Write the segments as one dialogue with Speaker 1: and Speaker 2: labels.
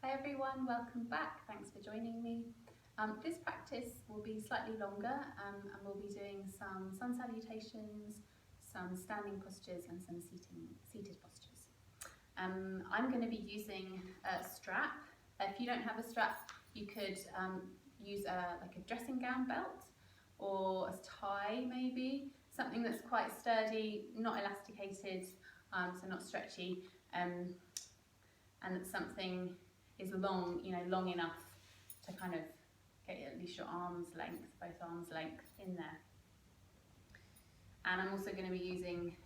Speaker 1: Hi everyone, welcome back. Thanks for joining me. This practice will be slightly longer and we'll be doing some sun salutations, some standing postures and some seated postures. I'm going to be using a strap. If you don't have a strap, you could use like a dressing gown belt or a tie maybe, something that's quite sturdy, not elasticated, so not stretchy, and that something is long, long enough to kind of get at least your arm's length, both arms' length in there. And I'm also going to be using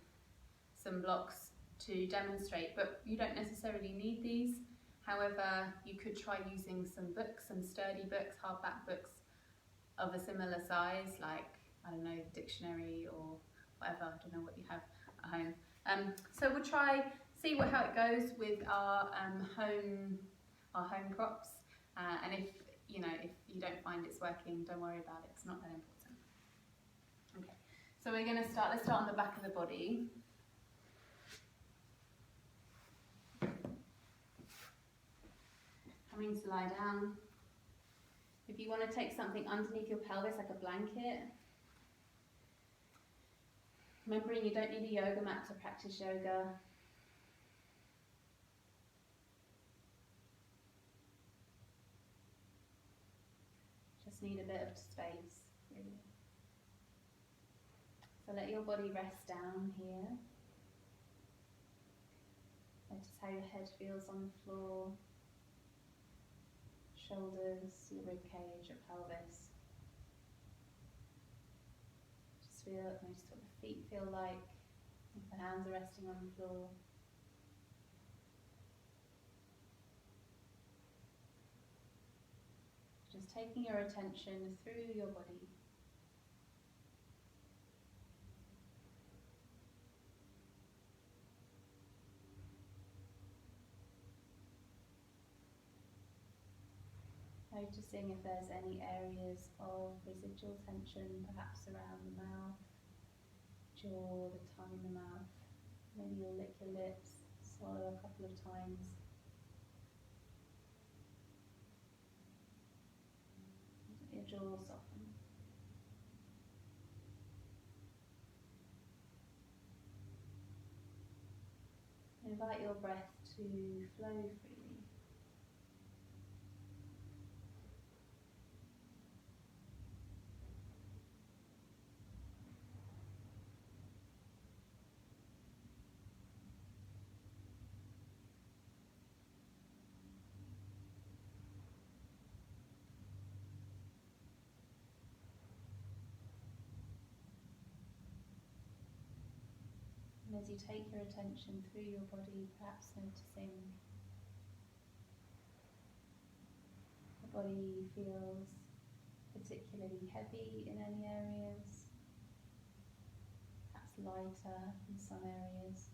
Speaker 1: some blocks to demonstrate, but you don't necessarily need these. However, you could try using some books, some sturdy books, hardback books of a similar size, like, I don't know, dictionary or whatever, I don't know what you have at home. So we'll try, see how it goes with our home props, and if you don't find it's working, don't worry about it, it's not that important. Okay, so we're going to let's start on the back of the body. Coming to lie down. If you want to take something underneath your pelvis, like a blanket, remembering you don't need a yoga mat to practice yoga. Just need a bit of space, really. So let your body rest down here. Notice how your head feels on the floor, shoulders, your rib cage, your pelvis. Just notice what the feet feel like, if the hands are resting on the floor. Just taking your attention through your body. Noticing if there's any areas of residual tension, perhaps around the mouth, jaw, the tongue in the mouth. Maybe you'll lick your lips, swallow a couple of times. Let your jaw soften. Invite your breath to flow freely. And as you take your attention through your body, perhaps noticing the body feels particularly heavy in any areas, perhaps lighter in some areas.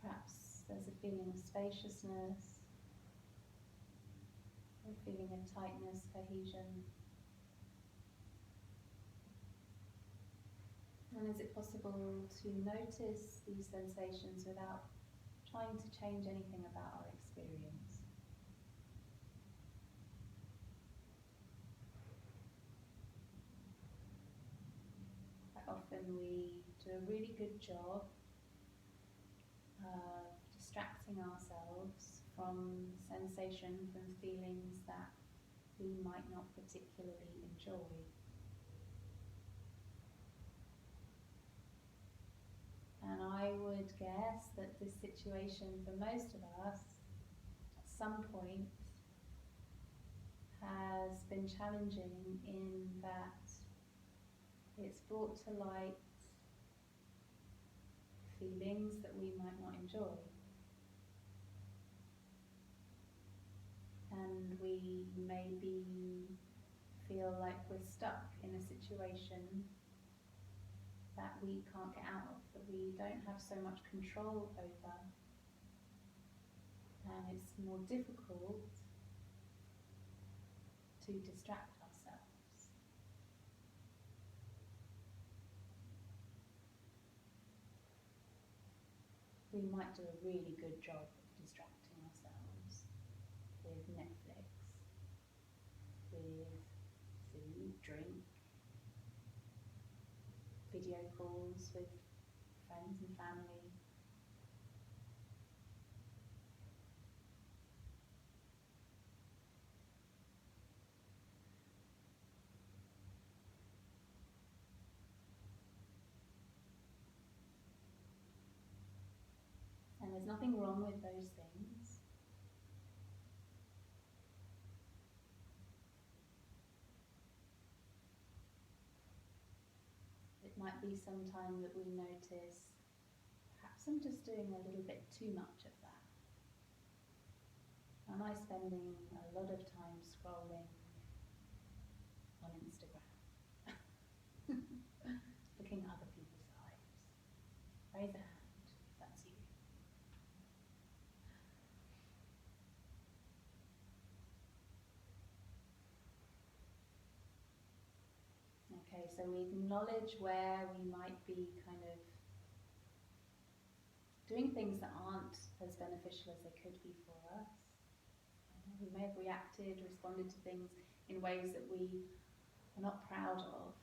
Speaker 1: Perhaps there's a feeling of spaciousness, or a feeling of tightness, cohesion. And is it possible to notice these sensations without trying to change anything about our experience? Quite often we do a really good job of distracting ourselves from sensation, from feelings that we might not particularly enjoy. And I would guess that this situation for most of us at some point has been challenging in that it's brought to light feelings that we might not enjoy. And we maybe feel like we're stuck in a situation that we can't get out of, that we don't have so much control over, and it's more difficult to distract ourselves. we might do a really good job of distracting ourselves with Netflix, with food, drink, video calls with friends and family. And there's nothing wrong with those things. It might be sometime that we notice, perhaps I'm just doing a little bit too much of that. Am I spending a lot of time scrolling on Instagram? Looking at other people's lives? Raise a hand if that's you. Okay, so we acknowledge where we might be kind of doing things that aren't as beneficial as they could be for us. We may have reacted, responded to things in ways that we are not proud of.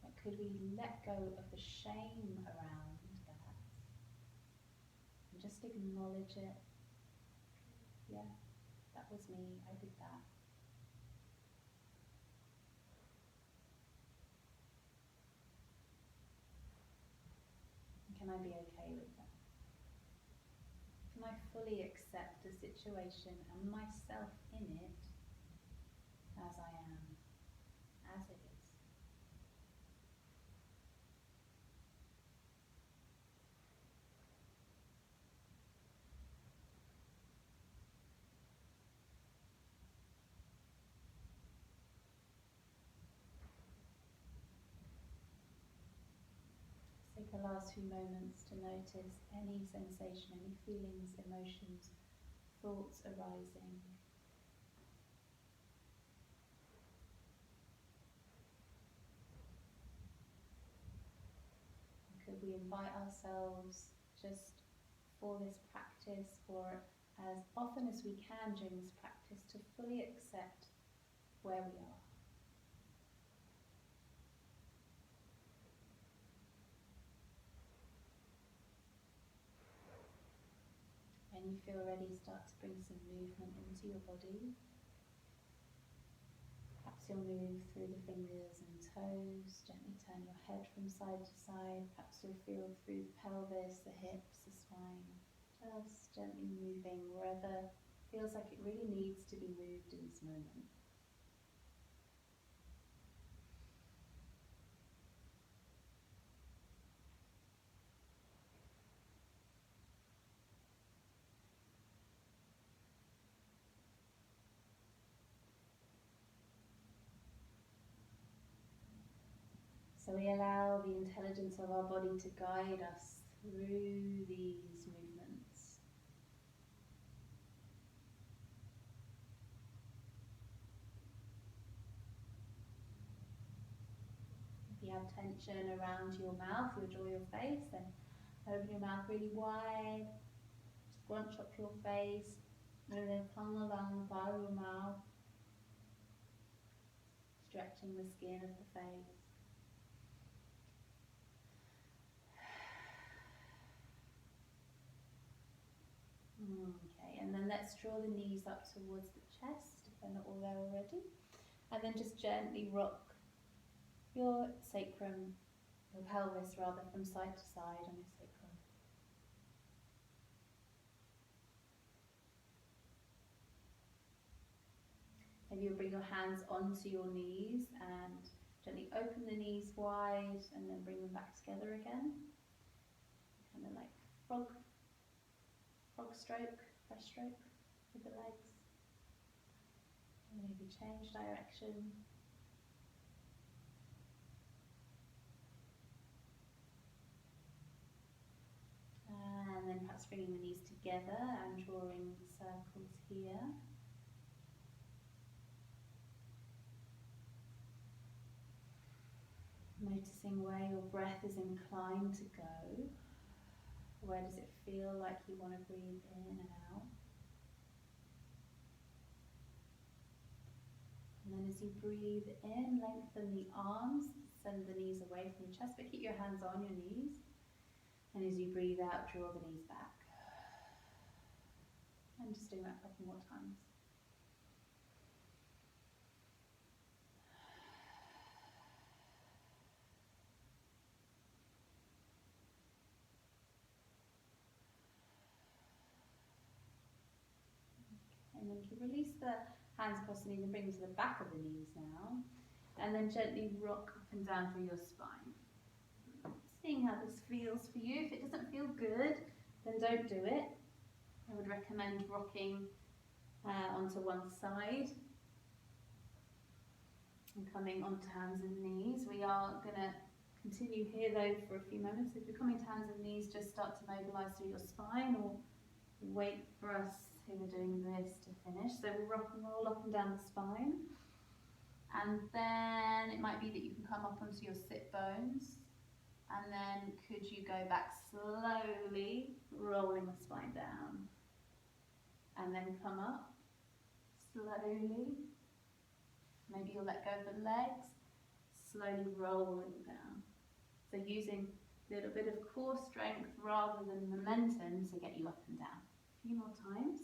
Speaker 1: But could we let go of the shame around that and just acknowledge it? Yeah, that was me, I did that. Can I be okay with that? Can I fully accept the situation and myself in it as I am, as it is? Take the last few moments to notice any sensation, any feelings, emotions, thoughts arising. Could we invite ourselves just for this practice, or as often as we can during this practice, to fully accept where we are? When you feel ready, start to bring some movement into your body. Perhaps you'll move through the fingers and toes, gently turn your head from side to side. Perhaps you'll feel through the pelvis, the hips, the spine. Just gently moving wherever feels like it really needs to be moved in this moment. So we allow the intelligence of our body to guide us through these movements. If you have tension around your mouth, your jaw, your face, then open your mouth really wide, scrunch up your face, and then tongue along the bar of your mouth, stretching the skin of the face. Okay, and then let's draw the knees up towards the chest if they're not all there already. And then just gently rock your sacrum, your pelvis rather, from side to side on your sacrum. Maybe you'll bring your hands onto your knees and gently open the knees wide and then bring them back together again. Kind of like frog stroke, breaststroke with the legs. And maybe change direction. And then perhaps bringing the knees together and drawing circles here. Noticing where your breath is inclined to go. Where does it feel like you want to breathe in and out? And then as you breathe in, lengthen the arms, send the knees away from your chest, but keep your hands on your knees. And as you breathe out, draw the knees back. And just doing that a couple more times. And then to release the hands across the knees and bring them to the back of the knees now. And then gently rock up and down through your spine. Seeing how this feels for you. If it doesn't feel good, then don't do it. I would recommend rocking onto one side and coming onto hands and knees. We are going to continue here though for a few moments. If you're coming to hands and knees, just start to mobilise through your spine, or wait for us who are doing this to finish. So we'll rock and roll up and down the spine. And then it might be that you can come up onto your sit bones. And then could you go back slowly, rolling the spine down. And then come up slowly. Maybe you'll let go of the legs, slowly rolling down. So using a little bit of core strength rather than momentum to get you up and down. A few more times.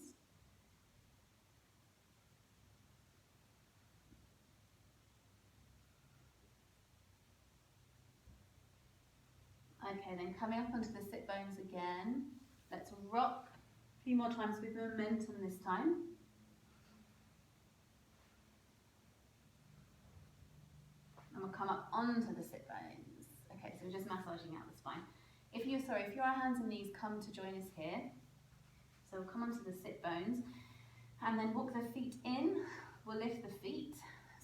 Speaker 1: Okay, then coming up onto the sit bones again. Let's rock a few more times with momentum this time. And we'll come up onto the sit bones. Okay, so we're just massaging out the spine. If your hands and knees come to join us here, so we'll come onto the sit bones and then walk the feet in. We'll lift the feet.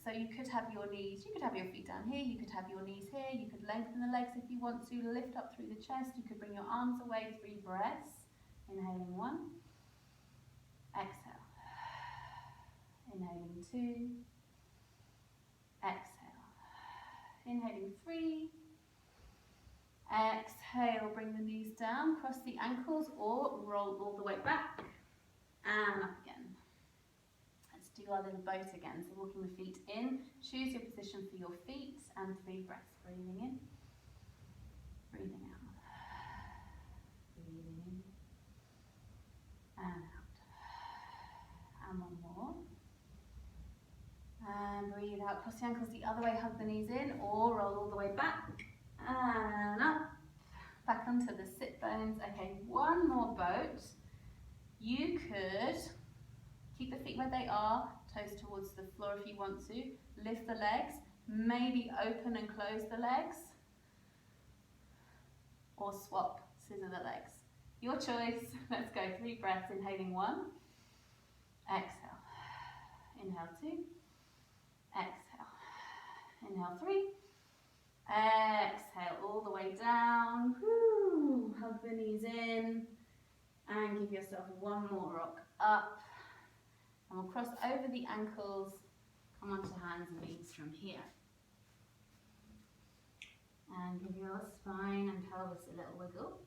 Speaker 1: So you could have your feet down here, you could have your knees here, you could lengthen the legs if you want to, lift up through the chest, you could bring your arms away, 3 breaths. Inhaling 1, exhale. Inhaling 2, exhale. Inhaling 3, exhale, bring the knees down, cross the ankles or roll all the way back and up again. Let's do our little boat again. So walking the feet in, choose your position for your feet and 3 breaths. Breathing in, breathing out. Breathing in and out. And one more. And breathe out, cross the ankles the other way, hug the knees in or roll all the way back and up. Back onto the sit bones. Okay, one more boat. You could keep the feet where they are, toes towards the floor if you want to. Lift the legs, maybe open and close the legs. Or swap, scissor the legs. Your choice. Let's go, 3 breaths. Inhaling 1, exhale. Inhale 2, exhale. Inhale 3, exhale all the way down. Woo. Hug the knees in and give yourself one more rock up. And we'll cross over the ankles, come onto hands and knees from here. And give your spine and pelvis a little wiggle.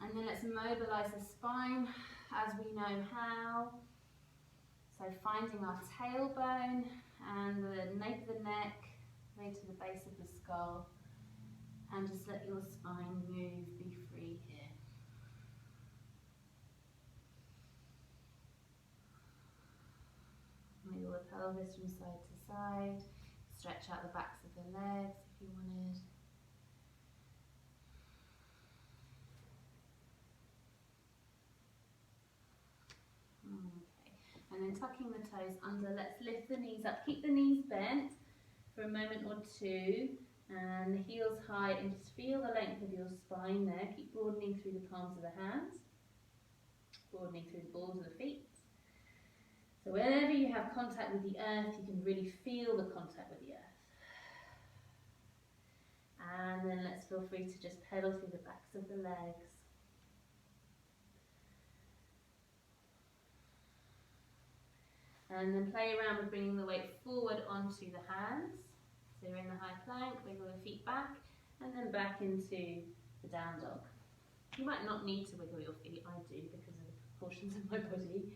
Speaker 1: And then let's mobilise the spine as we know how. So finding our tailbone and the nape of the neck, way to the base of the skull. And just let your spine move, be free here. Wiggle the pelvis from side to side. Stretch out the backs of the legs if you wanted. Okay, and then tucking the toes under, let's lift the knees up. Keep the knees bent for a moment or two, and the heels high, and just feel the length of your spine there. Keep broadening through the palms of the hands, broadening through the balls of the feet. So whenever you have contact with the earth, you can really feel the contact with the earth. And then let's feel free to just pedal through the backs of the legs. And then play around with bringing the weight forward onto the hands.
Speaker 2: So you're in the high plank, wiggle the feet back, and then back into the down dog. You might not need to wiggle your feet, I do because of the proportions of my body.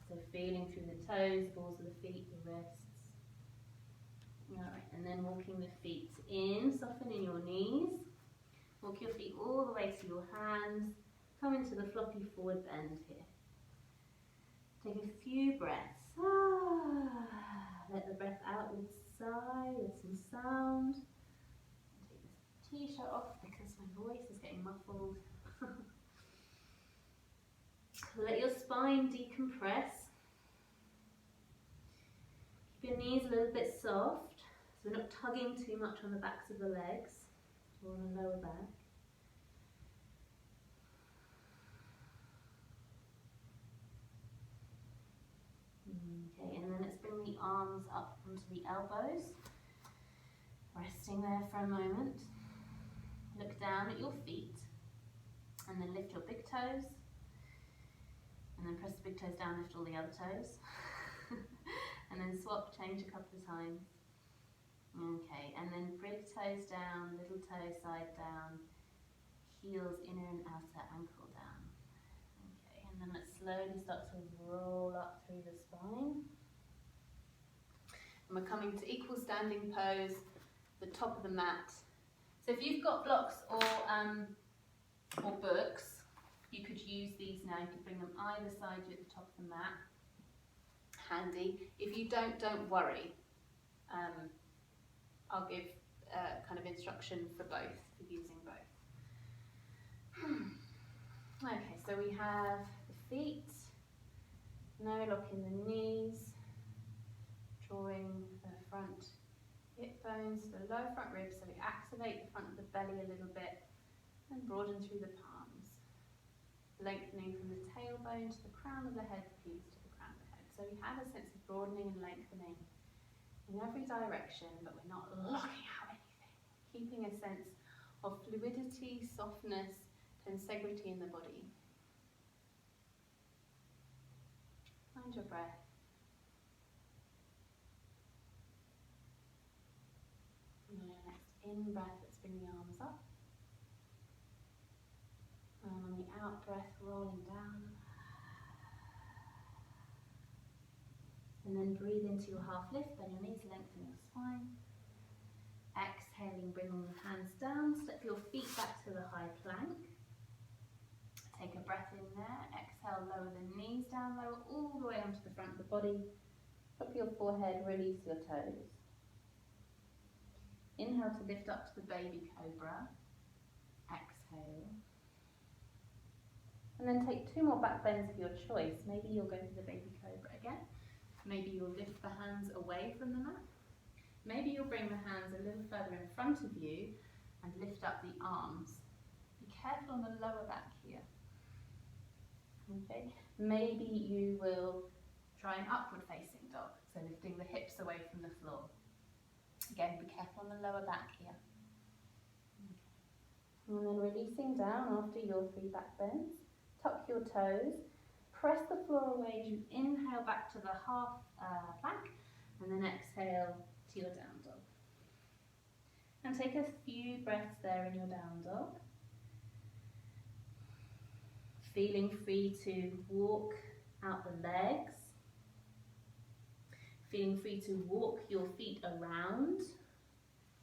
Speaker 2: So feeling through the toes, balls of the feet, the wrists. Alright, and then walking the feet in, softening your knees. Walk your feet all the way to your hands. Come into the floppy forward bend here. Take a few breaths. Let the breath out with a sigh, with some sound. Take this t-shirt off because my voice is getting muffled. Let your spine decompress. Keep your knees a little bit soft, so we're not tugging too much on the backs of the legs or on the lower back. Okay, and then let's bring the arms up onto the elbows, resting there for a moment. Look down at your feet, and then lift your big toes, and then press the big toes down, lift all the other toes, and then swap, change a couple of times. Okay, and then big toes down, little toe side down, heels inner and outer ankle down. Okay, and then let's slowly start to roll up through the spine. And we're coming to equal standing pose, the top of the mat. So if you've got blocks or books, you could use these now. You could bring them either side at the top of the mat. Handy. If you don't worry. I'll give kind of instruction for both, for using both. Okay, so we have the feet, no lock in the knees, drawing the front hip bones to the lower front ribs, so we activate the front of the belly a little bit and broaden through the palms. Lengthening from the tailbone to the crown of the head, please, to the crown of the head. So we have a sense of broadening and lengthening in every direction, but we're not locking out anything. Keeping a sense of fluidity, softness, tensegrity in the body. Find your breath. And then your next in-breath, let's bring the arms up. And on the out-breath, rolling down. And then breathe into your half lift, bend your knees, lengthen your spine. Exhaling, bringing the hands down, step your feet back to the high plank. Take a breath in there, exhale, lower the knees down, lower all the way onto the front of the body. Drop your forehead, release your toes. Inhale to lift up to the baby cobra. Exhale. And then take 2 more back bends of your choice. Maybe you'll go to the baby cobra again. Maybe you'll lift the hands away from the mat. Maybe you'll bring the hands a little further in front of you and lift up the arms. Be careful on the lower back here. Okay. Maybe you will try an upward facing dog, so lifting the hips away from the floor. Again, be careful on the lower back here. Okay. And then releasing down after your 3 back bends. Tuck your toes. Press the floor away as you inhale back to the half plank, and then exhale to your down dog. And take a few breaths there in your down dog. Feeling free to walk out the legs. Feeling free to walk your feet around.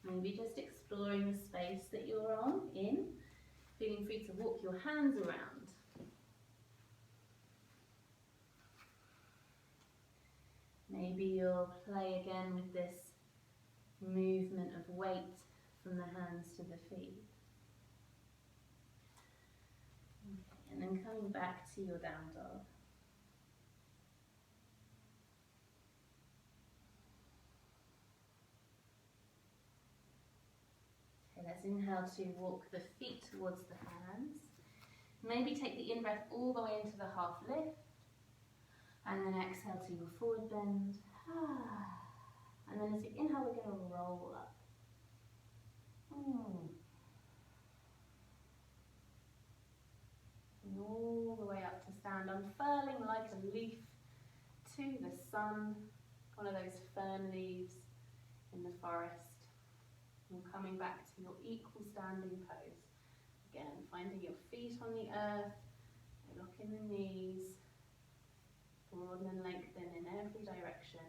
Speaker 2: Maybe just exploring the space that you're in. Feeling free to walk your hands around. Maybe you'll play again with this movement of weight from the hands to the feet. Okay, and then coming back to your down dog. Okay, let's inhale to walk the feet towards the hands. Maybe take the in-breath all the way into the half lift. And then exhale to your forward bend. And then as you inhale, we're going to roll up. And all the way up to stand, unfurling like a leaf to the sun, one of those fern leaves in the forest. And coming back to your equal standing pose. Again, finding your feet on the earth, lock in the knees, broaden and lengthen in every direction.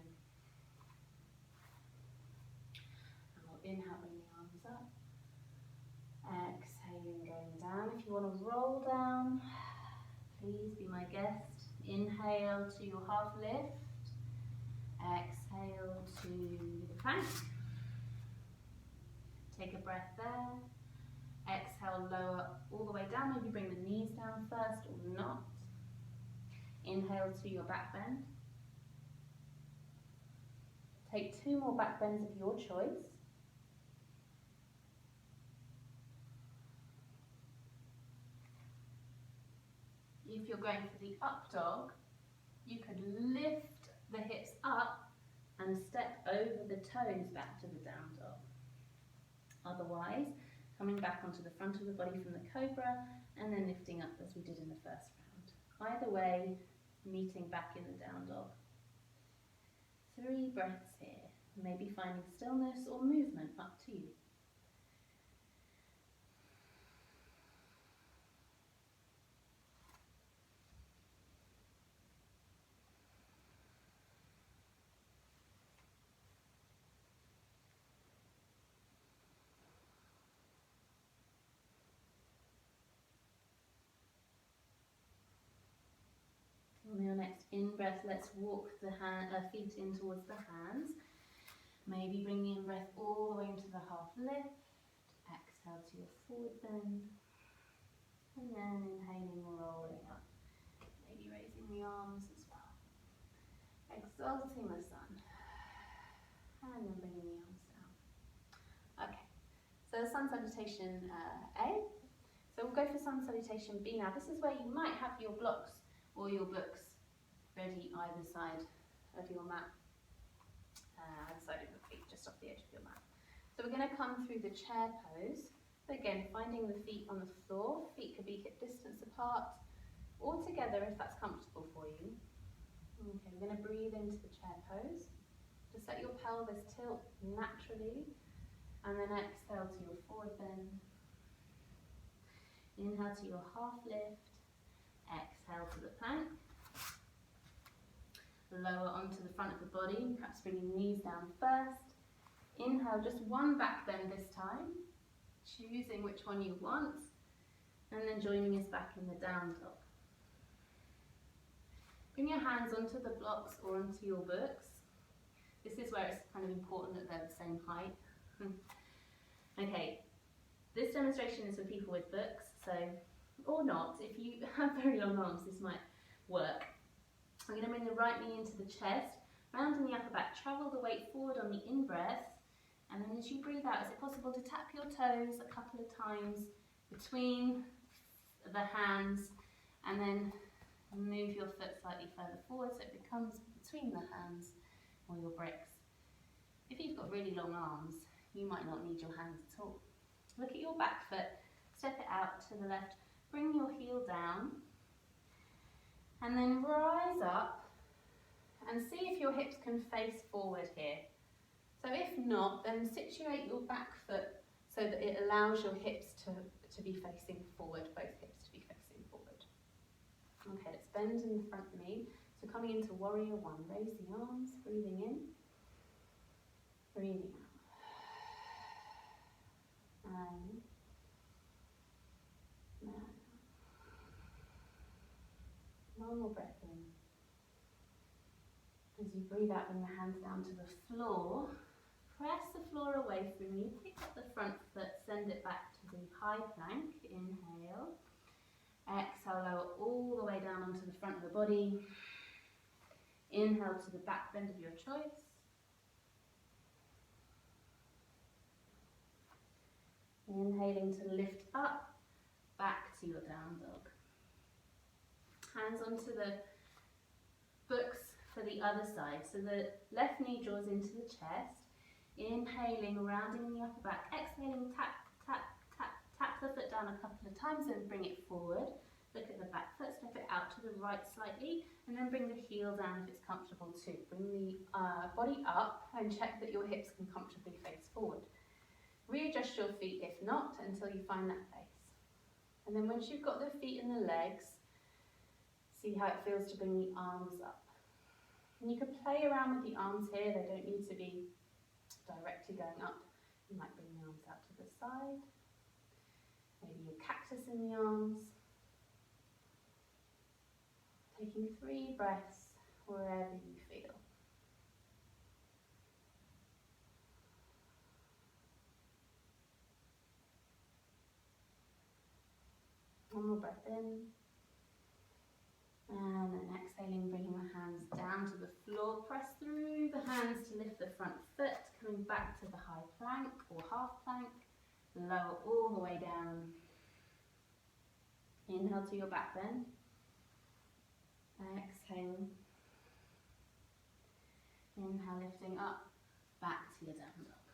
Speaker 2: And we'll inhale, bring the arms up. Exhaling, going down. If you want to roll down, please be my guest. Inhale to your half lift. Exhale to the plank. Take a breath there. Exhale, lower all the way down. Maybe bring the knees down first or not. Inhale to your back bend. Take 2 more back bends of your choice. If you're going for the up dog, you could lift the hips up and step over the toes back to the down dog. Otherwise, coming back onto the front of the body from the cobra and then lifting up as we did in the first round. Either way, meeting back in the down dog. 3 breaths here, maybe finding stillness or movement, up to you. On your next in-breath, let's walk the feet in towards the hands. Maybe bring the in-breath all the way into the half lift. Exhale to your forward bend. And then inhaling, rolling up. Maybe raising the arms as well. Exalting the sun. And then bringing the arms down. Okay, so sun salutation A. So we'll go for sun salutation B now. This is where you might have your blocks or your books ready either side of your mat, either side of your feet, just off the edge of your mat. So we're going to come through the chair pose. So again, finding the feet on the floor. Feet could be hip distance apart or together if that's comfortable for you. Okay, we're going to breathe into the chair pose. Just let your pelvis tilt naturally, and then exhale to your forward bend. Inhale to your half lift. Exhale to the plank. Lower onto the front of the body, perhaps bringing knees down first. Inhale, just 1 back bend this time, choosing which one you want, and then joining us back in the down dog. Bring your hands onto the blocks or onto your books. This is where it's kind of important that they're the same height. Okay, this demonstration is for people with books, so or not. If you have very long arms, this might work. I'm going to bring the right knee into the chest, round in the upper back, travel the weight forward on the in-breath, and then as you breathe out, is it possible to tap your toes a couple of times between the hands, and then move your foot slightly further forward so it becomes between the hands or your bricks. If you've got really long arms, you might not need your hands at all. Look at your back foot, step it out to the left, bring your heel down, and then rise up and see if your hips can face forward here. So if not, then situate your back foot so that it allows your hips to be facing forward, both hips to be facing forward. Okay, let's bend in the front knee. So coming into warrior 1, raise the arms, breathing in, breathing out. And now. 1 more breath in. As you breathe out, bring the hands down to the floor. Press the floor away from you. Pick up the front foot, send it back to the high plank. Inhale. Exhale, lower all the way down onto the front of the body. Inhale to the back bend of your choice. Inhaling to lift up, back to your down dog. Hands onto the books for the other side. So the left knee draws into the chest. Inhaling, rounding the upper back. Exhaling, tap, tap, tap, tap the foot down a couple of times and bring it forward. Look at the back foot, step it out to the right slightly, and then bring the heel down if it's comfortable too. Bring the body up and check that your hips can comfortably face forward. Readjust your feet if not, until you find that place. And then once you've got the feet and the legs, see how it feels to bring the arms up. And you can play around with the arms here, they don't need to be directly going up. You might bring the arms out to the side, maybe a cactus in the arms. Taking 3 breaths wherever you feel. One more breath in. And then exhaling, bringing the hands down to the floor. Press through the hands to lift the front foot, coming back to the high plank or half plank. Lower all the way down. Inhale to your back bend. Exhale. Inhale, lifting up, back to your down dog.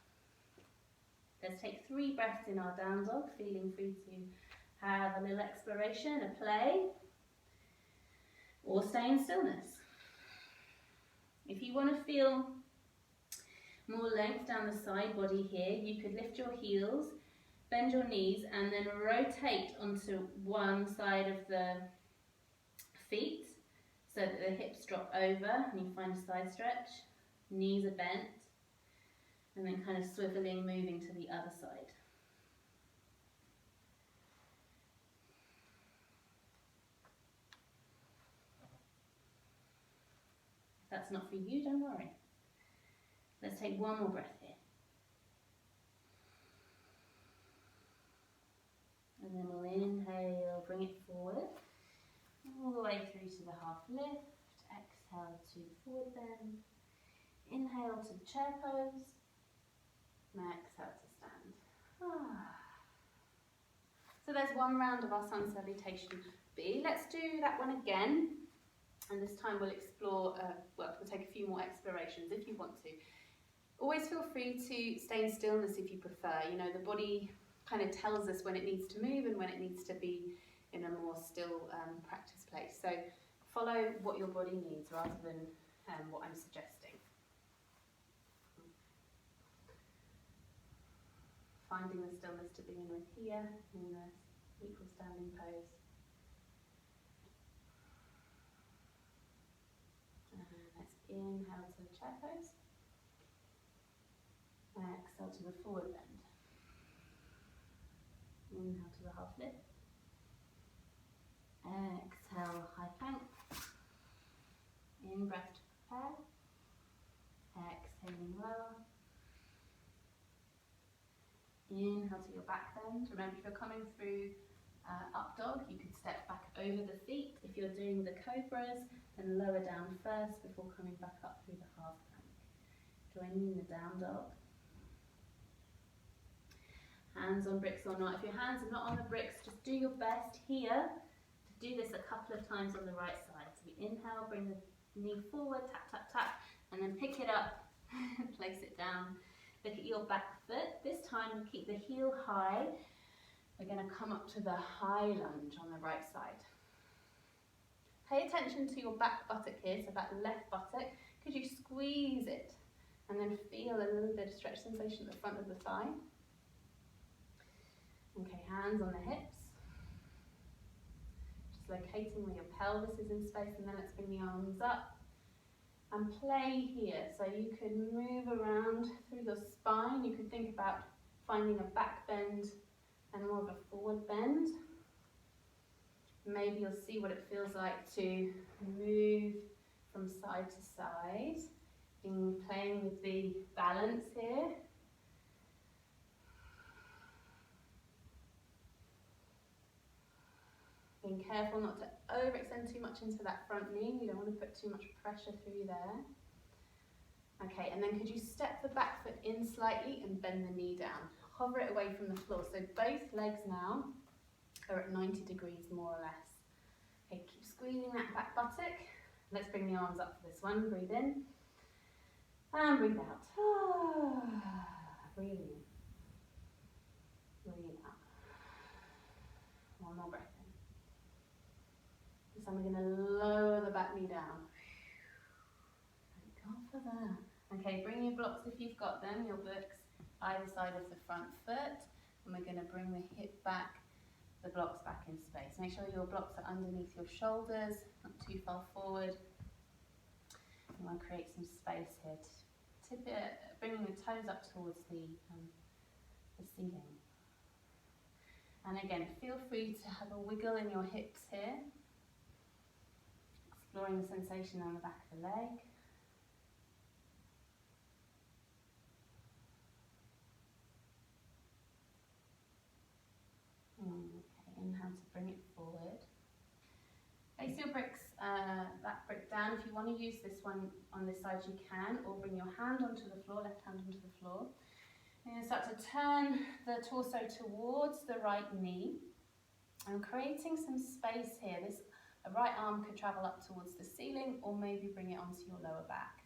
Speaker 2: Let's take 3 breaths in our down dog, feeling free to have a little exploration, a play, or stay in stillness. If you want to feel more length down the side body here, you could lift your heels, bend your knees, and then rotate onto one side of the feet so that the hips drop over and you find a side stretch. Knees are bent, and then kind of swiveling, moving to the other side. If that's not for you, don't worry. Let's take one more breath here. And then we'll inhale, bring it forward, all the way through to the half lift. Exhale to the forward bend. Inhale to the chair pose. And exhale to stand. So there's one round of our sun salutation B. Let's do that one again. And this time we'll explore, we'll take a few more explorations if you want to. Always feel free to stay in stillness if you prefer. You know, the body kind of tells us when it needs to move and when it needs to be in a more still practice place. So follow what your body needs rather than what I'm suggesting. Finding the stillness to begin with here in the equal standing pose. Let's inhale to the chair pose. Exhale to the forward bend. Inhale to the half lift. Exhale, high plank. In breath to prepare. Exhaling lower. Inhale to your back bend. Remember, if you're coming through up dog, you could step back over the feet. If you're doing the cobras, then lower down first before coming back up through the half plank. Joining in the down dog. Hands on bricks or not. If your hands are not on the bricks, just do your best here to do this a couple of times on the right side. So we inhale, bring the knee forward, tap, tap, tap, and then pick it up, place it down. Look at your back foot. This time keep the heel high. We're going to come up to the high lunge on the right side. Pay attention to your back buttock here, so that left buttock. Could you squeeze it and then feel a little bit of stretch sensation at the front of the thigh? Okay, hands on the hips. Just locating where your pelvis is in space, and then let's bring the arms up. And play here, so you can move around through the spine. You could think about finding a back bend and more of a forward bend. Maybe you'll see what it feels like to move from side to side, playing with the balance here. Being careful not to overextend too much into that front knee. You don't want to put too much pressure through there. Okay, and then could you step the back foot in slightly and bend the knee down? Hover it away from the floor. So both legs now are at 90 degrees more or less. Okay, keep squeezing that back buttock. Let's bring the arms up for this one. Breathe in and breathe out. Breathe in. Breathe out. One more breath in. This time we're going to lower the back knee down. Thank God for that. Okay, bring your blocks if you've got them, your books, either side of the front foot. And we're going to bring the hip back, the blocks back in space. Make sure your blocks are underneath your shoulders, not too far forward. You want to create some space here. Bringing the toes up towards the ceiling. And again, feel free to have a wiggle in your hips here. Exploring the sensation on the back of the leg. Okay, inhale to bring it forward. Place your bricks, that brick down. If you want to use this one on this side, you can, or bring your hand onto the floor, left hand onto the floor. You're going to start to turn the torso towards the right knee. I'm creating some space here. This right arm could travel up towards the ceiling, or maybe bring it onto your lower back.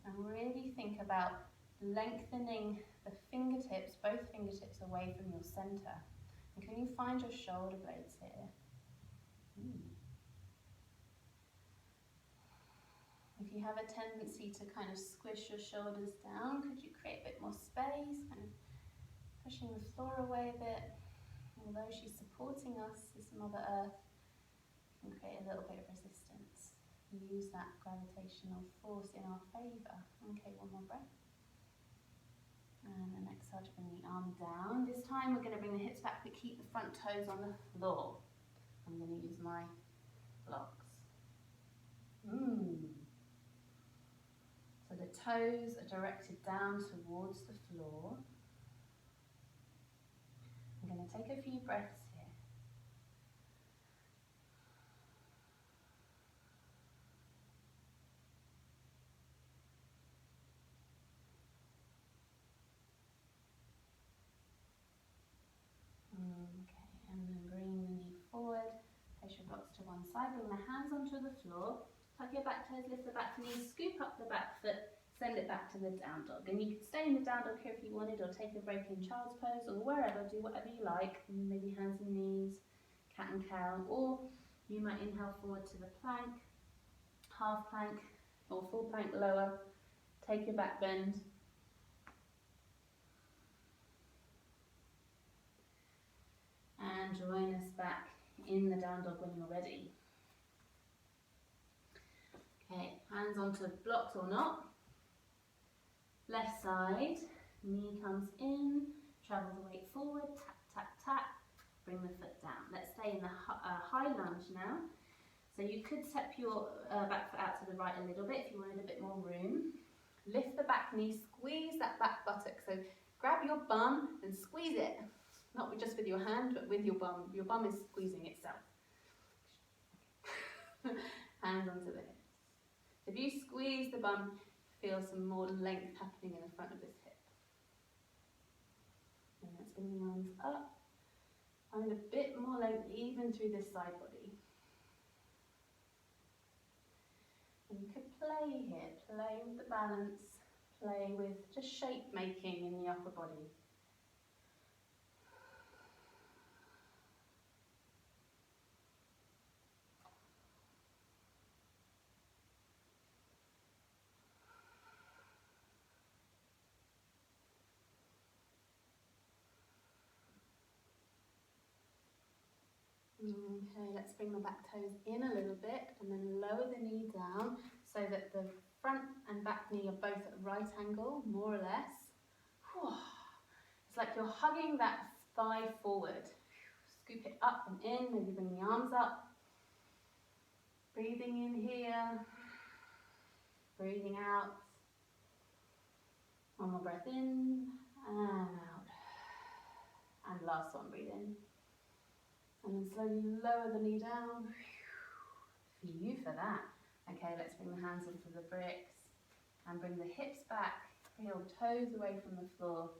Speaker 2: And really think about lengthening the fingertips, both fingertips away from your center. And can you find your shoulder blades here? If you have a tendency to kind of squish your shoulders down, could you create a bit more space, kind of pushing the floor away a bit? Although she's supporting us, this Mother Earth can create a little bit of resistance. Use that gravitational force in our favour. Okay, one more breath. And then exhale to bring the arm down. This time we're going to bring the hips back but keep the front toes on the floor. I'm going to use my blocks. So the toes are directed down towards the floor. I'm going to take a few breaths here. Okay, and then bring the knee forward, place your blocks to one side, bring the hands onto the floor, tuck your back toes, lift the back knee, scoop up the back foot, send it back to the down dog. And you could stay in the down dog here if you wanted, or take a break in child's pose, or wherever, do whatever you like. Maybe hands and knees, cat and cow, or you might inhale forward to the plank, half plank, or full plank lower. Take your back bend. And join us back in the down dog when you're ready. Okay, hands onto blocks or not. Left side, knee comes in, travel the weight forward, tap, tap, tap, bring the foot down. Let's stay in the high lunge now. So you could step your back foot out to the right a little bit if you wanted a bit more room. Lift the back knee, squeeze that back buttock. So grab your bum and squeeze it. Not just with your hand, but with your bum. Your bum is squeezing itself. Hands onto the hips. If you squeeze the bum, feel some more length happening in the front of this hip. And let's bring the arms up. Find a bit more length even through this side body. And you could play here, play with the balance, play with just shape making in the upper body. Okay, let's bring the back toes in a little bit and then lower the knee down so that the front and back knee are both at right angle, more or less. It's like you're hugging that thigh forward. Scoop it up and in, maybe bring the arms up. Breathing in here, breathing out. One more breath in and out. And last one, breathe in. And then slowly lower the knee down. For you for that. Okay, let's bring the hands onto the bricks and bring the hips back. Heel toes away from the floor.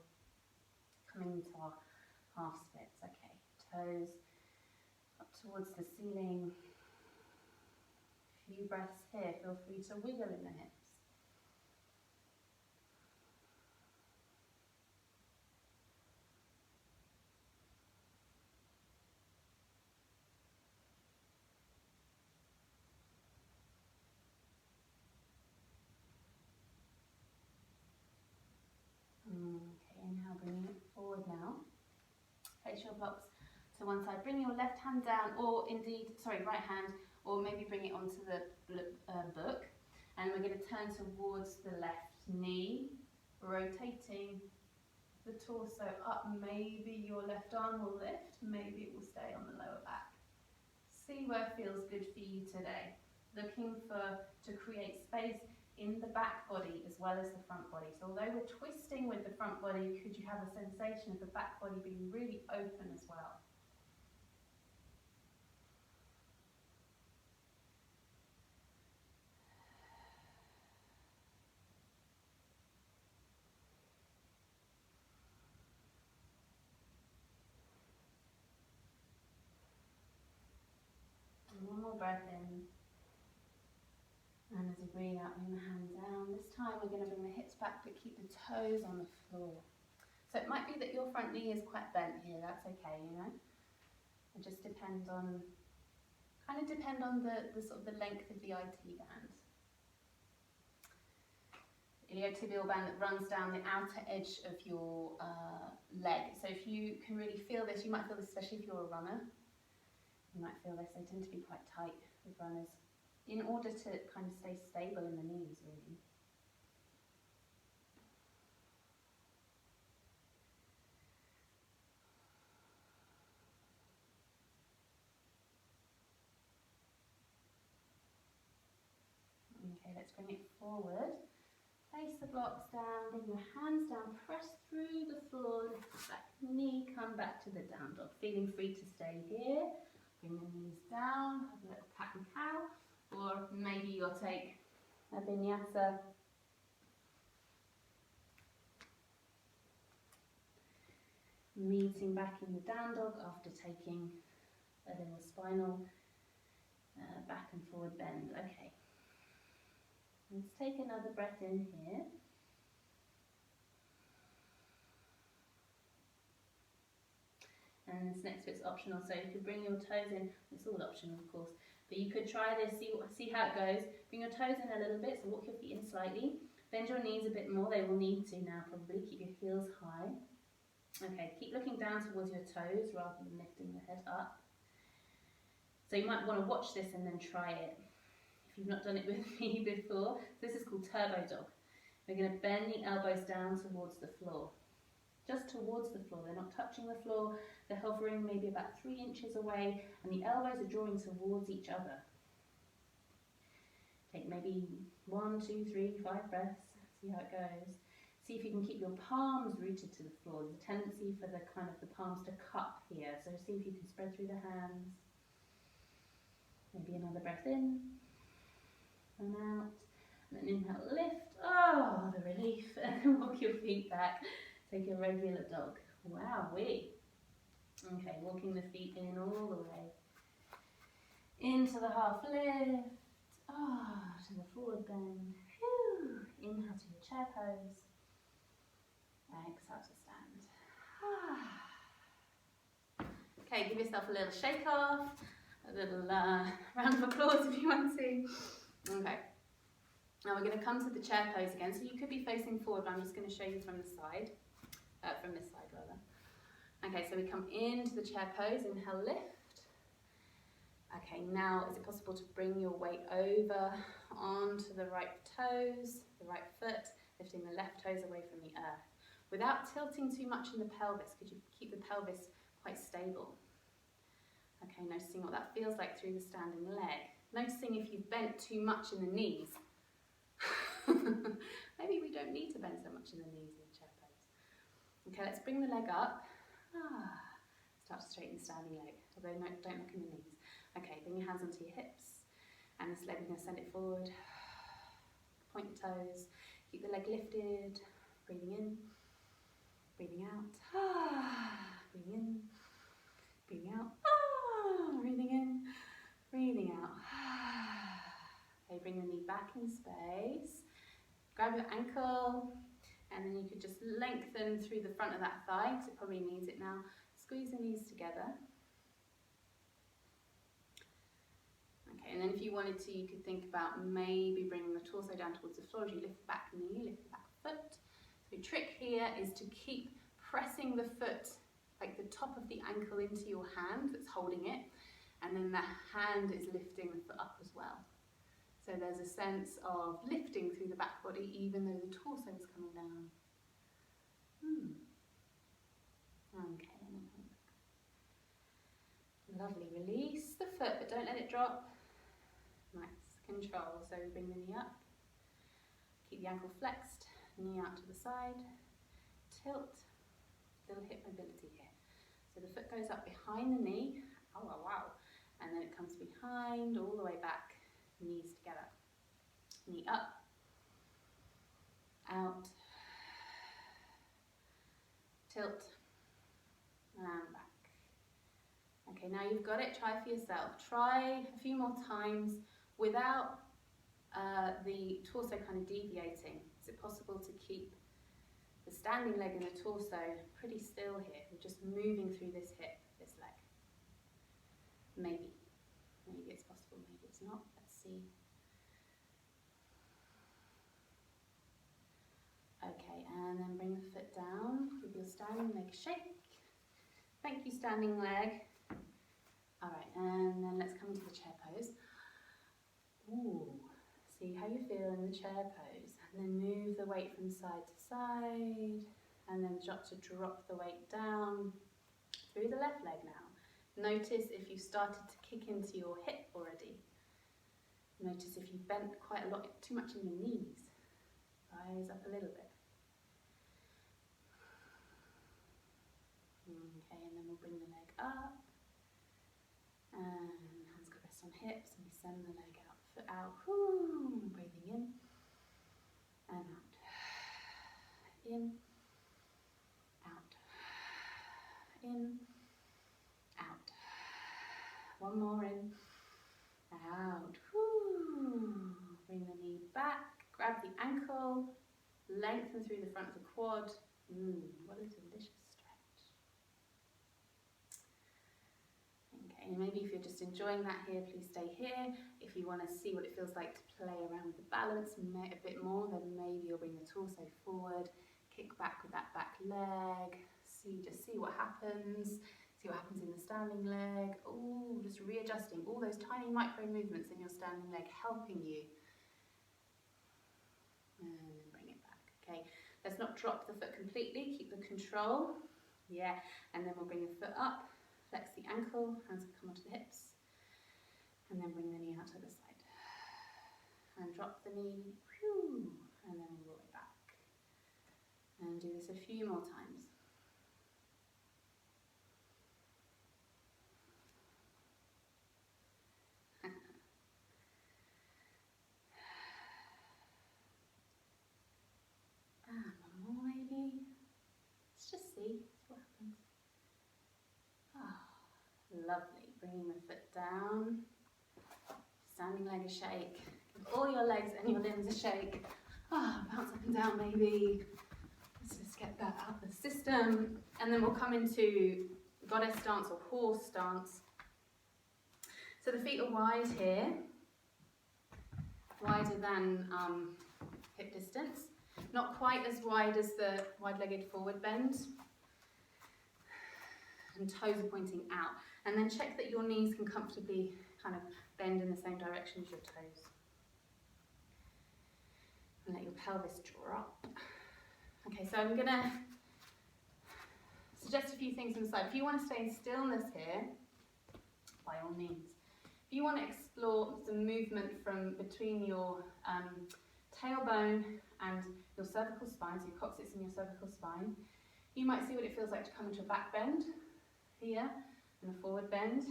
Speaker 2: Coming into our half splits. Okay, toes up towards the ceiling. A few breaths here. Feel free to wiggle in the hips. blocks to one side. Bring your left hand down, or indeed, sorry, right hand, or maybe bring it onto the book. And we're going to turn towards the left knee, rotating the torso up. Maybe your left arm will lift, maybe it will stay on the lower back. See where feels good for you today. Looking to create space in the back body as well as the front body. So although we're twisting with the front body, could you have a sensation of the back body being really open as well? One more breath in. And as you breathe out, bring the hand down. This time we're going to bring the hips back but keep the toes on the floor. So it might be that your front knee is quite bent here, that's okay, you know. It just depends on, the sort of the length of the IT band. Iliotibial band that runs down the outer edge of your leg. So if you can really feel this, you might feel this especially if you're a runner. You might feel this, they tend to be quite tight with runners in order to kind of stay stable in the knees, really. Okay, let's bring it forward. Place the blocks down, bring your hands down, press through the floor, lift the back knee, come back to the down dog. Feeling free to stay here. Bring the knees down, have a little cat and cow, or maybe you'll take a vinyasa. Meeting back in the down dog after taking a little spinal back and forward bend. Okay. Let's take another breath in here. And this next bit's optional, so you could bring your toes in. It's all optional, of course, but you could try this, see how it goes. Bring your toes in a little bit, so walk your feet in slightly. Bend your knees a bit more, they will need to now probably. Keep your heels high. Okay, keep looking down towards your toes rather than lifting the head up. So you might want to watch this and then try it. If you've not done it with me before, this is called Turbo Dog. We're going to bend the elbows down towards the floor. Just towards the floor, they're not touching the floor, they're hovering maybe about 3 inches away, and the elbows are drawing towards each other. Take maybe 1, 2, 3, 5 breaths, see how it goes. See if you can keep your palms rooted to the floor. There's a tendency for the palms to cup here, so see if you can spread through the hands. Maybe another breath in, and out, and then inhale, lift, oh, the relief, and walk your feet back. Take a regular dog. Wowee. Okay, walking the feet in all the way. Into the half lift. To the forward bend. Whew. Inhale to your chair pose. Exhale to stand. Okay, give yourself a little shake off. A little round of applause if you want to. Okay. Now we're going to come to the chair pose again. So you could be facing forward, but I'm just going to show you from the side. From this side rather. Okay, so we come into the chair pose, inhale, lift. Okay, now is it possible to bring your weight over onto the right toes, the right foot, lifting the left toes away from the earth. Without tilting too much in the pelvis, could you keep the pelvis quite stable? Okay, noticing what that feels like through the standing leg. Noticing if you've bent too much in the knees. Maybe we don't need to bend so much in the knees in the chair pose. Okay, let's bring the leg up. Start to straighten the standing leg, although no, don't look in the knees. Okay, bring your hands onto your hips, and this leg, we're going to send it forward. Point your toes, keep the leg lifted, breathing in, breathing out. Breathing in, breathing out. Breathing in, breathing out. Okay, bring the knee back in space. Grab your ankle, and then you could just lengthen through the front of that thigh, because it probably needs it now. Squeeze the knees together. Okay, and then if you wanted to, you could think about maybe bringing the torso down towards the floor as you lift the back knee, lift the back foot. So the trick here is to keep pressing the foot
Speaker 1: like the top of the ankle into your hand that's holding it, and then the hand is lifting the foot up as well. So there's a sense of lifting through the back body even though the torso is coming down. Okay, and then come back. Lovely, release the foot but don't let it drop. Nice, control. So we bring the knee up, keep the ankle flexed, knee out to the side, tilt, little hip mobility here. So the foot goes up behind the knee, oh wow, wow, and then it comes behind, all the way back, knees together. Knee up, out, tilt, and back. Okay, now you've got it, try for yourself. Try a few more times without the torso kind of deviating. Is it possible to keep the standing leg and the torso pretty still here? We're just moving through this hip, this leg. Maybe. Maybe it's possible, maybe it's not. Let's see. Okay, and then bring the foot down. Give your standing leg a shake. Thank you, standing leg. All right, and then let's come into the chair pose. Ooh, see how you feel in the chair pose. And then move the weight from side to side. And then start to drop the weight down through the left leg now. Notice if you've started to kick into your hip already. Notice if you've bent quite a lot, too much in your knees. Rise up a little bit. Okay, and then we'll bring the leg up. And hands could rest on hips, and we send the leg out, foot out. Whoo, breathing in and out. In, out. In, out. One more in, out. Whoo. Bring the knee back, grab the ankle, lengthen through the front of the quad. What a delicious stretch. Okay, and maybe if you're just enjoying that here, please stay here. If you want to see what it feels like to play around with the balance a bit more, then maybe you'll bring the torso forward, kick back with that back leg, just see what happens. See what happens in the standing leg. Oh, just readjusting all those tiny micro movements in your standing leg, helping you. And then bring it back. Okay, let's not drop the foot completely, keep the control. Yeah, and then we'll bring the foot up, flex the ankle, hands will come onto the hips, and then bring the knee out to the side. And drop the knee, whew, and then roll it back. And do this a few more times. One more maybe. Let's just see what happens. Lovely. Bringing the foot down. Standing leg a shake. Give all your legs and your limbs a shake. Bounce up and down maybe. Let's just get that out of the system. And then we'll come into goddess stance or horse stance. So the feet are wide here. Wider than hip distance. Not quite as wide as the wide-legged forward bend. And toes are pointing out. And then check that your knees can comfortably kind of bend in the same direction as your toes. And let your pelvis drop. Okay, so I'm going to suggest a few things on the side. If you want to stay in stillness here, by all means. If you want to explore some movement from between your tailbone and your cervical spine, so your coccyx and your cervical spine, you might see what it feels like to come into a back bend here and a forward bend.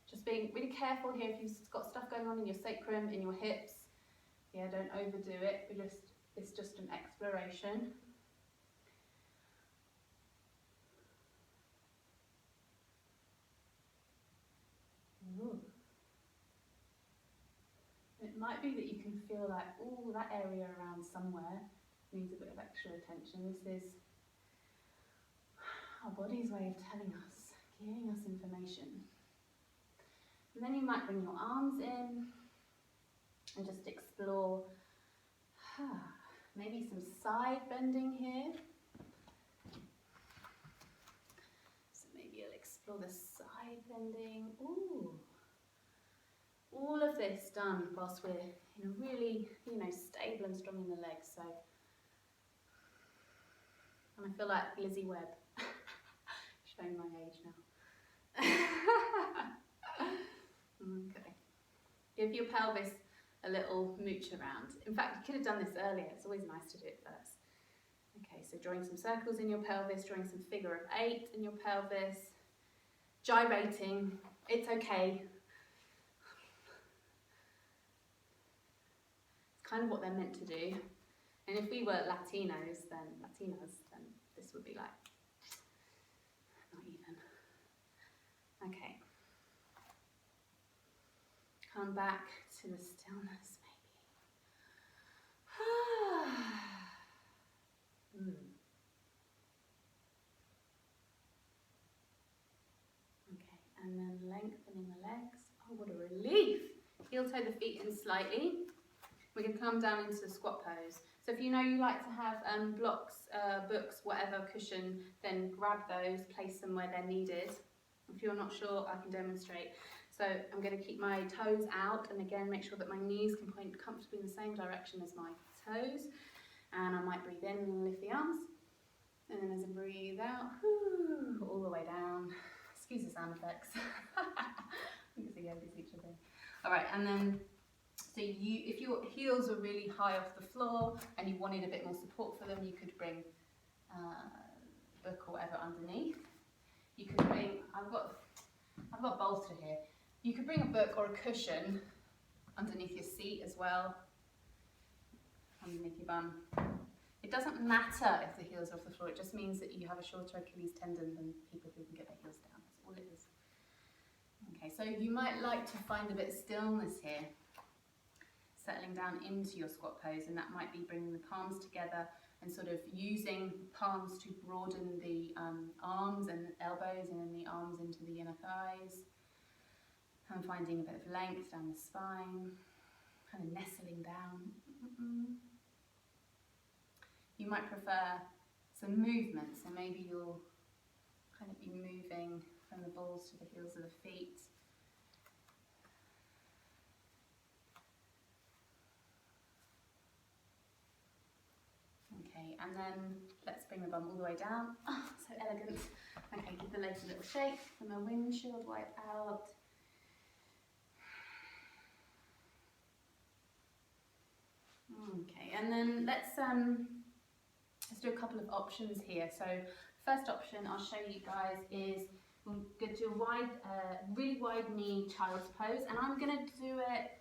Speaker 1: Just being really careful here if you've got stuff going on in your sacrum, in your hips. Yeah, don't overdo it. It's just an exploration. Ooh. It might be that you can feel like, oh, that area around somewhere needs a bit of extra attention. This is our body's way of telling us, giving us information. And then you might bring your arms in and just explore maybe some side bending here.
Speaker 2: Explore the side bending. Ooh. All of this done whilst we're in a really, stable and strong in the legs. So, and I feel like Lizzie Webb, showing my age now. Okay. Give your pelvis a little mooch around. In fact, you could have done this earlier. It's always nice to do it first. Okay, so drawing some circles in your pelvis, drawing some figure of 8 in your pelvis, gyrating. It's okay. It's kind of what they're meant to do. And if we were Latinas, then this would be like, not even. Okay. Come back to the stillness, maybe. Okay, and then lengthening the legs. Oh, what a relief! Heel toe the feet in slightly. We can come down into the squat pose. So if you know you like to have blocks, books, whatever, cushion, then grab those, place them where they're needed. If you're not sure, I can demonstrate. So I'm going to keep my toes out, and again make sure that my knees can point comfortably in the same direction as my toes. And I might breathe in and lift the arms. And then as I breathe out, all the way down. Excuse the sound effects. I think it's a yoga teacher thing. All right, and then so if your heels are really high off the floor and you wanted a bit more support for them, you could bring a book or whatever underneath. You could bring, I've got bolster here. You could bring a book or a cushion underneath your seat as well, underneath your bum. It doesn't matter if the heels are off the floor, it just means that you have a shorter Achilles tendon than people who can get their heels down. That's all it is. Okay, so you might like to find a bit of stillness here, settling down into your squat pose, and that might be bringing the palms together and sort of using palms to broaden the arms and elbows, and then the arms into the inner thighs, and finding a bit of length down the spine, kind of nestling down. You might prefer some movement, so maybe you'll kind of be moving from the balls to the heels of the feet. Okay, and then let's bring the bum all the way down. Oh, so elegant. Okay, give the legs a little shake from a windshield wipe out. Okay, and then let's do a couple of options here. So first option I'll show you guys is we'll go to a really wide knee child's pose, and I'm going to do it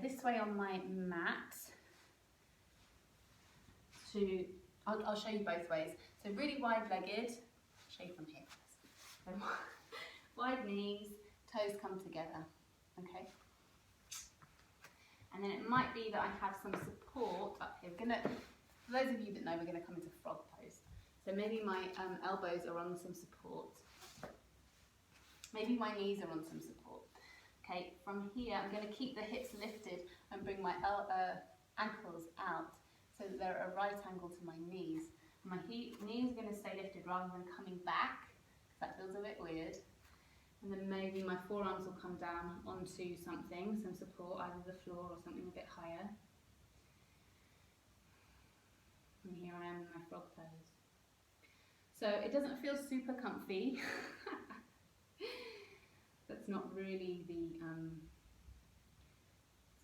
Speaker 2: this way on my mat. I'll show you both ways. So really wide-legged, show you from here. So wide knees, toes come together, okay? And then it might be that I have some support up here. For those of you that know, we're going to come into frog pose. So maybe my elbows are on some support. Maybe my knees are on some support. Okay, from here I'm going to keep the hips lifted and bring my ankles out so that they're at a right angle to my knees. My knees are going to stay lifted rather than coming back, because that feels a bit weird. And then maybe my forearms will come down onto something, some support, either the floor or something a bit higher. And here I am in my frog pose. So it doesn't feel super comfy. That's not really it's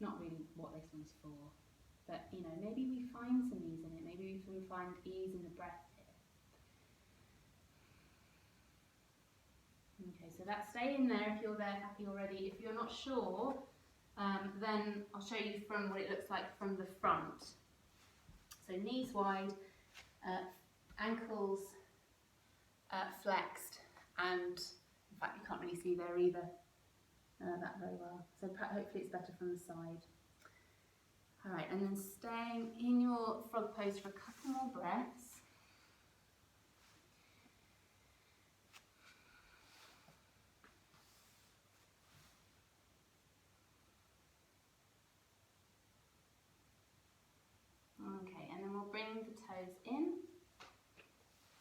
Speaker 2: not really what this one's for. But, you know, maybe we find some ease in it. Maybe we can find ease in the breath here. Okay, so that's staying there if you're there happy already. If you're not sure, then I'll show you from what it looks like from the front. So knees wide, ankles flexed, and in fact you can't really see there either that very well. So hopefully it's better from the side. All right, and then staying in your frog pose for a couple more breaths. Okay, and then we'll bring the toes in,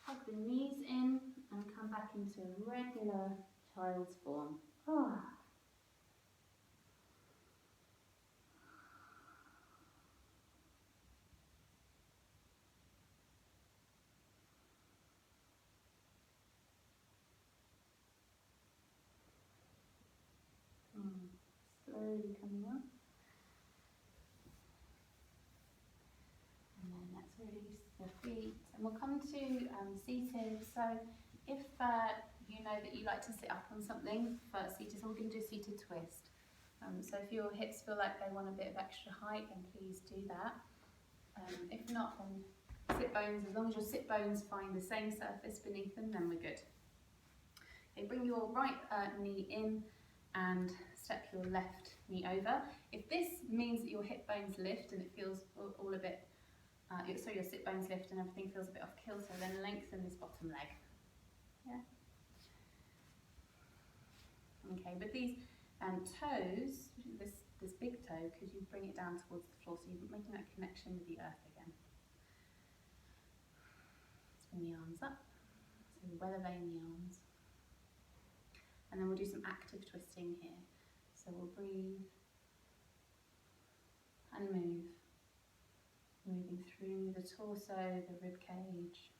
Speaker 2: hug the knees in, and come back into regular child's form. Oh. Slowly coming up. And then let's release the feet. And we'll come to seated. So if you know that you like to sit up on something for seated, so we're going to do a seated twist. So if your hips feel like they want a bit of extra height, then please do that. If not, then sit bones, as long as your sit bones find the same surface beneath them, then we're good. Okay, bring your right knee in and step your left knee over. If this means that your hip bones lift and it feels all a bit, so your sit bones lift and everything feels a bit off kilter, then lengthen this bottom leg. Yeah. Okay, but these toes, this big toe, could you bring it down towards the floor so you're making that connection with the earth again. Let's bring the arms up, so weather vein the arms. And then we'll do some active twisting here. So we'll breathe and move, moving through the torso, the rib cage,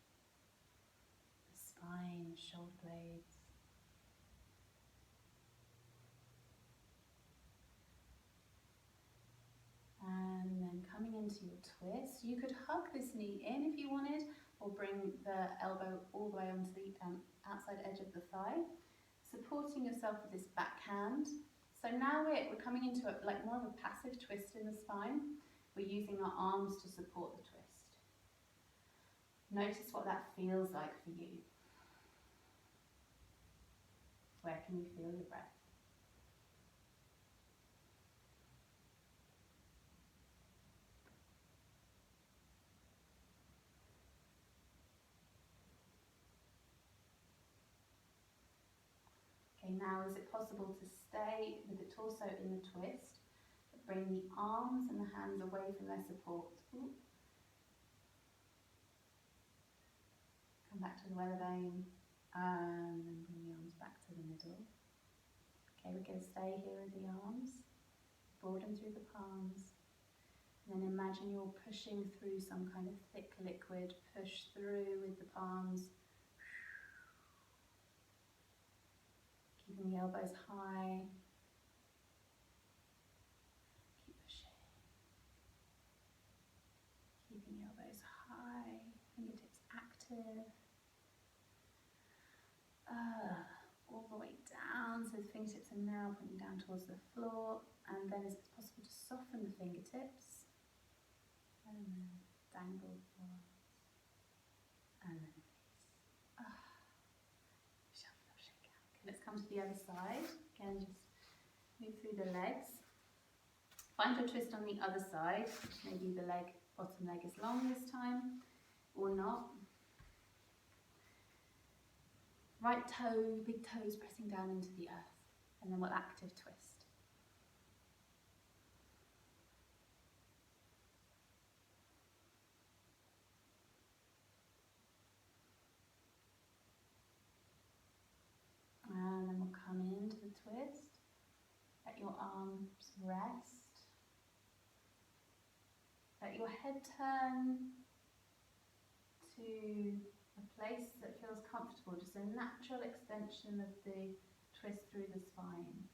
Speaker 2: the spine, the shoulder blades. And then coming into your twist, you could hug this knee in if you wanted, or bring the elbow all the way onto the outside edge of the thigh, supporting yourself with this back hand. So now we're coming into like more of a passive twist in the spine. We're using our arms to support the twist. Notice what that feels like for you. Where can you feel your breath? Okay, now is it possible to stay with the torso in the twist, but bring the arms and the hands away from their support? Ooh. Come back to the weather vein, and then bring the arms back to the middle. Okay, we're going to stay here with the arms, broaden through the palms, and then imagine you're pushing through some kind of thick liquid, push through with the palms, keeping the elbows high, keep pushing, keeping the elbows high, fingertips active, all the way down, so the fingertips are now pointing down towards the floor, and then is it possible to soften the fingertips, and then dangle forwards, and then release. Okay, let's come to the other side. Again, just move through the legs. Find your twist on the other side. Maybe the bottom leg is long this time, or not. Right toe, big toes pressing down into the earth, and then we'll active twist. And then we'll come into the twist. Let your arms rest. Let your head turn to a place that feels comfortable, just a natural extension of the twist through the spine.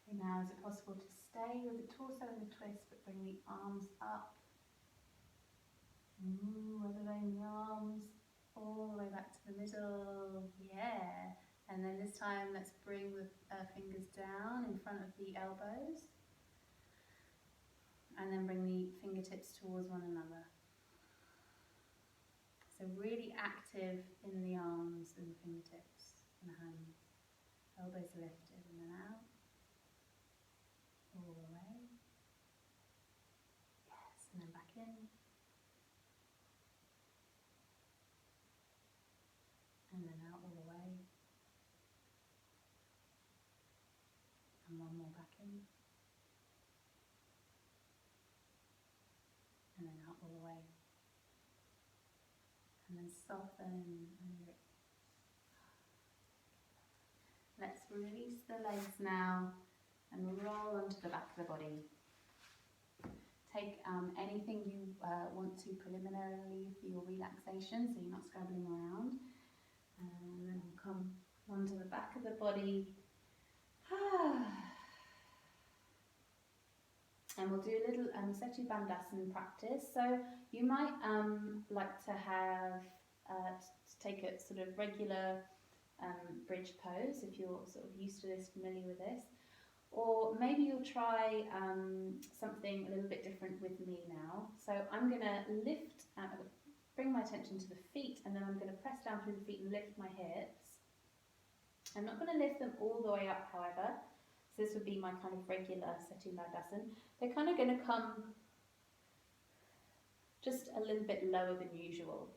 Speaker 2: Okay, now is it possible to stay with the torso in the twist but bring the arms up? Weather vein the arms all the way back to the middle, yeah. And then this time let's bring the fingers down in front of the elbows. And then bring the fingertips towards one another. So really active in the arms and the fingertips and the hands. Elbows lifted and then out. All the way. Yes, and then back in. And then out all the way.
Speaker 1: body. And then out all the way. And then soften over it. Let's release the legs now and roll onto the back of the body. Take anything you want to preliminarily for your relaxation, so you're not scrabbling around. And then we'll come onto the back of the body. And we'll do a little Setu Bandhasan practice. So you might like to have to take a sort of regular bridge pose if you're sort of used to this, familiar with this. Or maybe you'll try something a little bit different with me now. So I'm going to lift, bring my attention to the feet, and then I'm going to press down through the feet and lift my hips. I'm not going to lift them all the way up, however. So this would be my kind of regular Setu Bandhasan. They're kind of going to come just a little bit lower than usual.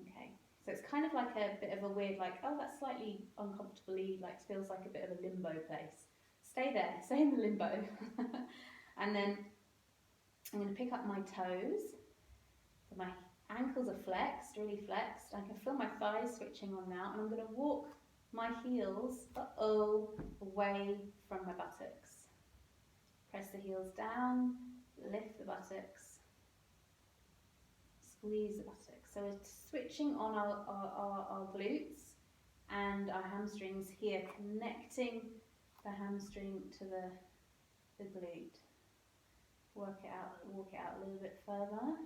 Speaker 1: Okay, so it's kind of like a bit of a weird, like, oh, that's slightly uncomfortably, like feels like a bit of a limbo place. Stay there, stay in the limbo. And then I'm going to pick up my toes. So my ankles are flexed, really flexed. I can feel my thighs switching on now, and I'm going to walk my heels, away from my buttocks. Press the heels down, lift the buttocks, squeeze the buttocks. So we're switching on our glutes and our hamstrings here, connecting the hamstring to the glute. Walk it out a little bit further.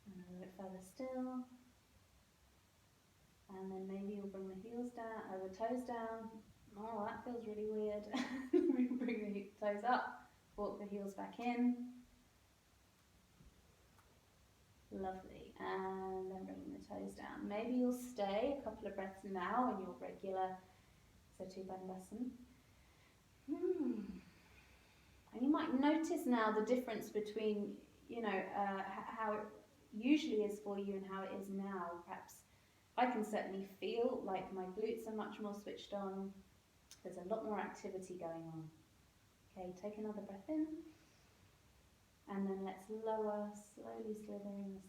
Speaker 1: And a little bit further still. And then maybe you'll bring the heels down, the toes down. Oh, that feels really weird. Bring the toes up, walk the heels back in. Lovely. And then bring the toes down. Maybe you'll stay a couple of breaths now in your regular Setu Bandhasan. And you might notice now the difference between, how it usually is for you and how it is now. Perhaps I can certainly feel like my glutes are much more switched on. There's a lot more activity going on. Okay, take another breath in. And then let's lower, slowly slithering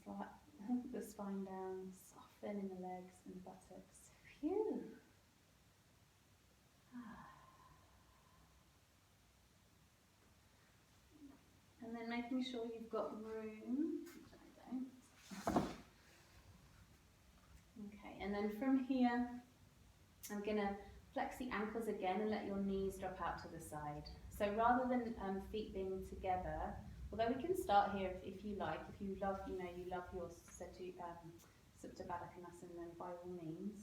Speaker 1: the spine down, softening the legs and the buttocks. Phew. And then making sure you've got room, which I don't. Okay, and then from here, I'm going to flex the ankles again and let your knees drop out to the side. So rather than feet being together, although we can start here if you like, if you love, you love your Supta Baddha Konasana, then by all means.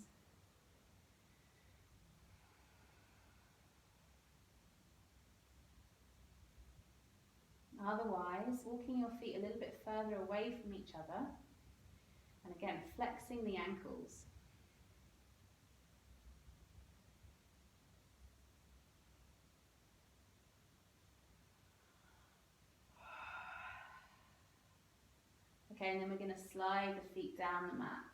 Speaker 1: Otherwise, walking your feet a little bit further away from each other, and again, flexing the ankles. Okay, and then we're going to slide the feet down the mat,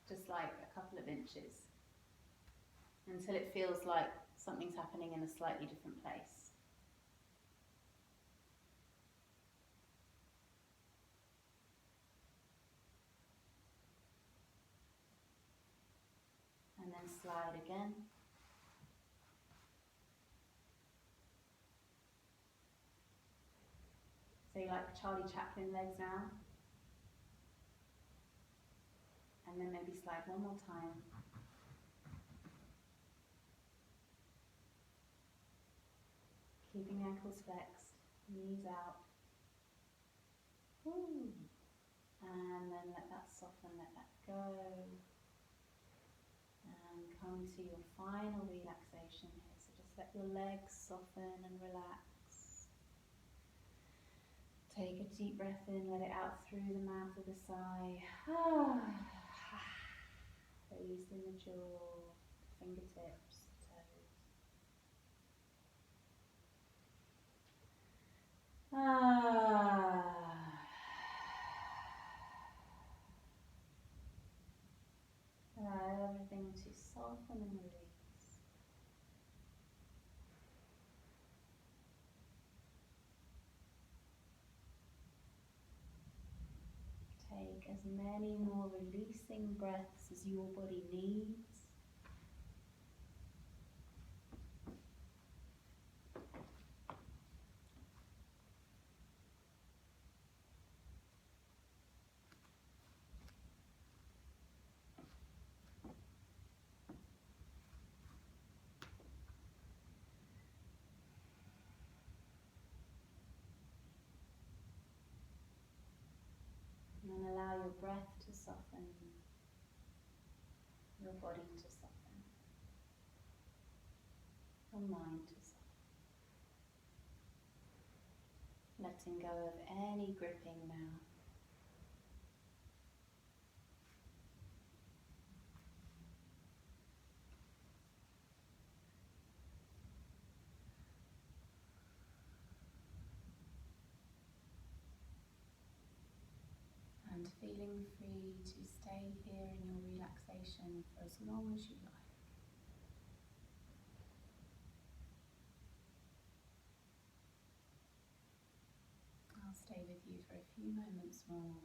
Speaker 1: just like a couple of inches, until it feels like something's happening in a slightly different place. And then slide again. So you like Charlie Chaplin legs now. And then maybe slide one more time. Keeping the ankles flexed, knees out. Ooh. And then let that soften, let that go. And come to your final relaxation here. So just let your legs soften and relax. Take a deep breath in, let it out through the mouth with a sigh. Releasing the jaw, fingertips, toes.
Speaker 2: take as many more releasing breaths as your body needs. And then allow your breath to soften, your body to soften, your mind to soften. Letting go of any gripping now. And feeling free to stay here in your relaxation for as long as you like. I'll stay with you for a few moments more.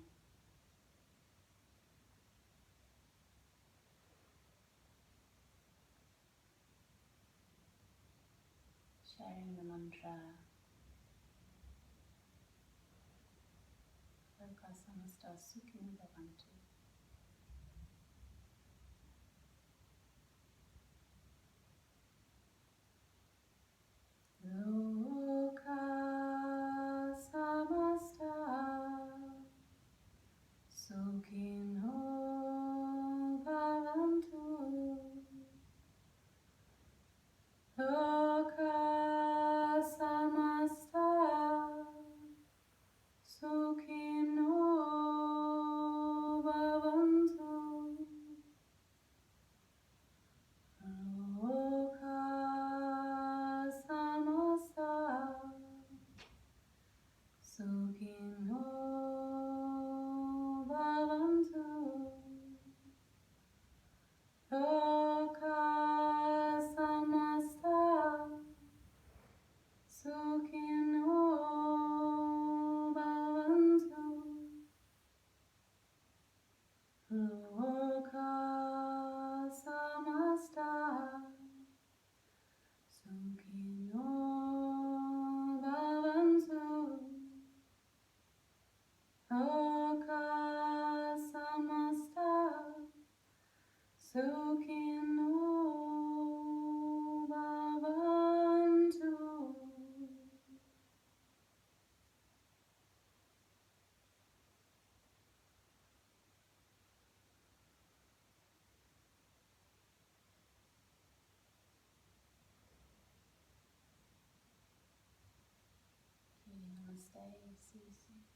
Speaker 2: Sharing the mantra Loka Samasta Sukhino Bhavantu. Loka Samasta Sukhino Bhavantu. Loka Samasta Sukhino Bhavantu. Loka Samasta Sukhino Bhavantu. Loka Samasta Sukhino Bhavantu. Loka Samasta Sukhino Bhavantu. Loka Samasta Sukhino Bhavantu. Namaste, see you soon.